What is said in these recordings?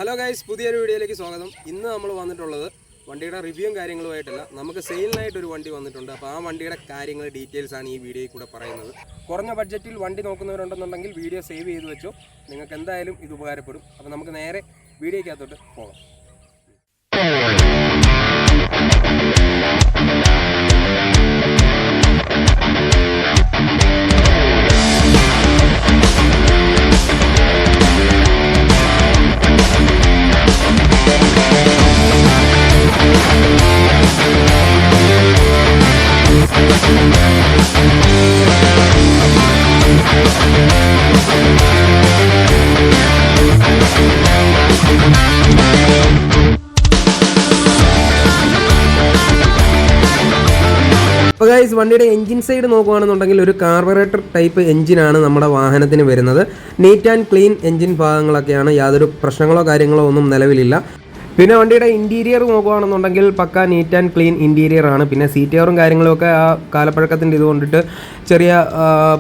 Hello guys, പുതിയൊരു വീഡിയോയിലേക്ക് സ്വാഗതം. ഇന്ന് നമ്മൾ വന്നിട്ടുള്ളത് വണ്ടിയുടെ റിവ്യൂവും കാര്യങ്ങളുമായിട്ടല്ല, നമുക്ക് സെയിലിനായിട്ടൊരു വണ്ടി വന്നിട്ടുണ്ട്. അപ്പോൾ ആ വണ്ടിയുടെ കാര്യങ്ങൾ ഡീറ്റെയിൽസ് ആണ് ഈ വീഡിയോയിൽ കൂടെ പറയുന്നത്. കുറഞ്ഞ ബഡ്ജറ്റിൽ വണ്ടി നോക്കുന്നവരുണ്ടെന്നുണ്ടെങ്കിൽ വീഡിയോ സേവ് ചെയ്ത് വെച്ചോ, നിങ്ങൾക്ക് എന്തായാലും ഇത് ഉപകാരപ്പെടും. അപ്പോൾ നമുക്ക് നേരെ വീഡിയോയ്ക്കകത്തോട്ട് പോകാം. അപ്പോൾ ഗൈസ്, വണ്ടിയുടെ എഞ്ചിൻ സൈഡ് നോക്കുകയാണെന്നുണ്ടെങ്കിൽ ഒരു കാർബറേറ്റർ ടൈപ്പ് എഞ്ചിനാണ് നമ്മുടെ വാഹനത്തിന് വരുന്നത്. നീറ്റ് ആൻഡ് ക്ലീൻ എഞ്ചിൻ ഭാഗങ്ങളൊക്കെയാണ്, യാതൊരു പ്രശ്നങ്ങളോ കാര്യങ്ങളോ ഒന്നും നിലവിലില്ല. പിന്നെ വണ്ടിയുടെ ഇൻറ്റീരിയർ നോക്കുകയാണെന്നുണ്ടെങ്കിൽ പക്ക നീറ്റ് ആൻഡ് ക്ലീൻ ഇൻറ്റീരിയർ ആണ്. പിന്നെ സീറ്ററും കാര്യങ്ങളൊക്കെ ആ കാലപ്പഴക്കത്തിൻ്റെ ഇത് കൊണ്ടിട്ട് ചെറിയ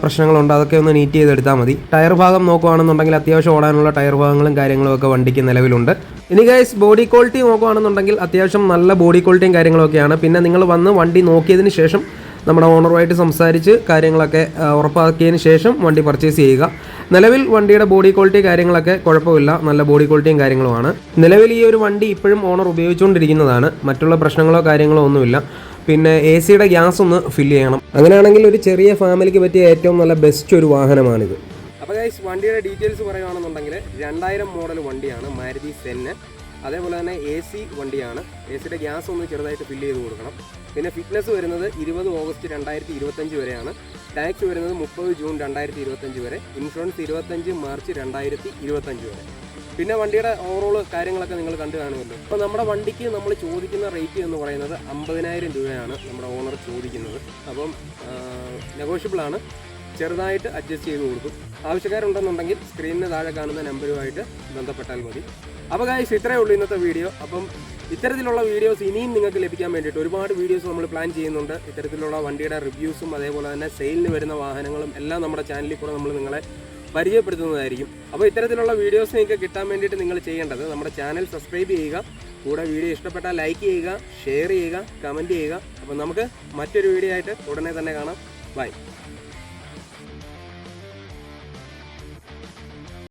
പ്രശ്നങ്ങളുണ്ട്, അതൊക്കെ ഒന്ന് നീറ്റ് ചെയ്തെടുത്താൽ മതി. ടയർ ഭാഗം നോക്കുകയാണെന്നുണ്ടെങ്കിൽ അത്യാവശ്യം ഓടാനുള്ള ടയർ ഭാഗങ്ങളും കാര്യങ്ങളും ഒക്കെ വണ്ടിക്ക് നിലവിലുണ്ട്. ഇനി ഗൈസ്, ബോഡി ക്വാളിറ്റി നോക്കുകയാണെന്നുണ്ടെങ്കിൽ അത്യാവശ്യം നല്ല ബോഡി ക്വാളിറ്റിയും കാര്യങ്ങളൊക്കെയാണ്. പിന്നെ നിങ്ങൾ വന്ന് വണ്ടി നോക്കിയതിന് ശേഷം നമ്മുടെ ഓണറുമായിട്ട് സംസാരിച്ച് കാര്യങ്ങളൊക്കെ ഉറപ്പാക്കിയതിന് ശേഷം വണ്ടി പർച്ചേസ് ചെയ്യുക. നിലവിൽ വണ്ടിയുടെ ബോഡി ക്വാളിറ്റി കാര്യങ്ങളൊക്കെ കുഴപ്പമില്ല, നല്ല ബോഡി ക്വാളിറ്റിയും കാര്യങ്ങളുമാണ്. നിലവിൽ ഈ ഒരു വണ്ടി ഇപ്പോഴും ഓണർ ഉപയോഗിച്ചുകൊണ്ടിരിക്കുന്നതാണ്, മറ്റുള്ള പ്രശ്നങ്ങളോ കാര്യങ്ങളോ ഒന്നുമില്ല. പിന്നെ AC-യുടെ ഗ്യാസ് ഒന്ന് ഫില്ല് ചെയ്യണം. അങ്ങനെയാണെങ്കിൽ ഒരു ചെറിയ ഫാമിലിക്ക് പറ്റിയ ഏറ്റവും നല്ല ബെസ്റ്റ് ഒരു വാഹനമാണിത്. അപ്പോൾ ഗൈസ്, വണ്ടിയുടെ ഡീറ്റെയിൽസ് പറയുകയാണെന്നുണ്ടെങ്കിൽ 2000 മോഡൽ വണ്ടിയാണ്, മാരുതി സെന്ന്. അതേപോലെ തന്നെ AC വണ്ടിയാണ്. AC-യുടെ ഗ്യാസ് ഒന്ന് ചെറുതായിട്ട് ഫില്ല് ചെയ്ത് കൊടുക്കണം. പിന്നെ ഫിറ്റ്നസ് വരുന്നത് 20 ഓഗസ്റ്റ് 2025 വരെയാണ്. ടാക്സ് വരുന്നത് 30 ജൂൺ 2025 വരെ. ഇൻഷുറൻസ് 25 മാർച്ച് 2025 വരെ. പിന്നെ വണ്ടിയുടെ ഓവറോൾ കാര്യങ്ങളൊക്കെ നിങ്ങൾ കണ്ടു കാണുമല്ലോ. അപ്പോൾ നമ്മുടെ വണ്ടിക്ക് നമ്മൾ ചോദിക്കുന്ന റേറ്റ് എന്ന് പറയുന്നത് 50,000 രൂപയാണ് നമ്മുടെ ഓണർ ചോദിക്കുന്നത്. അപ്പം നെഗോഷ്യബിളാണ്, ചെറുതായിട്ട് അഡ്ജസ്റ്റ് ചെയ്ത് കൊടുക്കും. ആവശ്യക്കാരുണ്ടെന്നുണ്ടെങ്കിൽ സ്ക്രീനിന് താഴെ കാണുന്ന നമ്പറുമായിട്ട് ബന്ധപ്പെട്ടാൽ മതി. അപ്പോൾ ഗൈസ്, ഇത്രയേ ഉള്ളൂ ഇന്നത്തെ വീഡിയോ. അപ്പം ഇത്തരത്തിലുള്ള വീഡിയോസ് ഇനിയും നിങ്ങൾക്ക് ലഭിക്കാൻ വേണ്ടിയിട്ട് ഒരുപാട് വീഡിയോസ് നമ്മൾ പ്ലാൻ ചെയ്യുന്നുണ്ട്. ഇത്തരത്തിലുള്ള വണ്ടിയുടെ റിവ്യൂസും അതേപോലെ തന്നെ സെയിലിന് വരുന്ന വാഹനങ്ങളും എല്ലാം നമ്മുടെ ചാനലിൽ കൂടെ നമ്മൾ നിങ്ങളെ പരിചയപ്പെടുത്തുന്നതായിരിക്കും. അപ്പോൾ ഇത്തരത്തിലുള്ള വീഡിയോസ് നിങ്ങൾക്ക് കിട്ടാൻ വേണ്ടിയിട്ട് നിങ്ങൾ ചെയ്യേണ്ടത് നമ്മുടെ ചാനൽ സബ്സ്ക്രൈബ് ചെയ്യുക, കൂടെ വീഡിയോ ഇഷ്ടപ്പെട്ടാൽ ലൈക്ക് ചെയ്യുക, ഷെയർ ചെയ്യുക, കമൻറ്റ് ചെയ്യുക. അപ്പോൾ നമുക്ക് മറ്റൊരു വീഡിയോ ആയിട്ട് ഉടനെ തന്നെ കാണാം. ബൈ.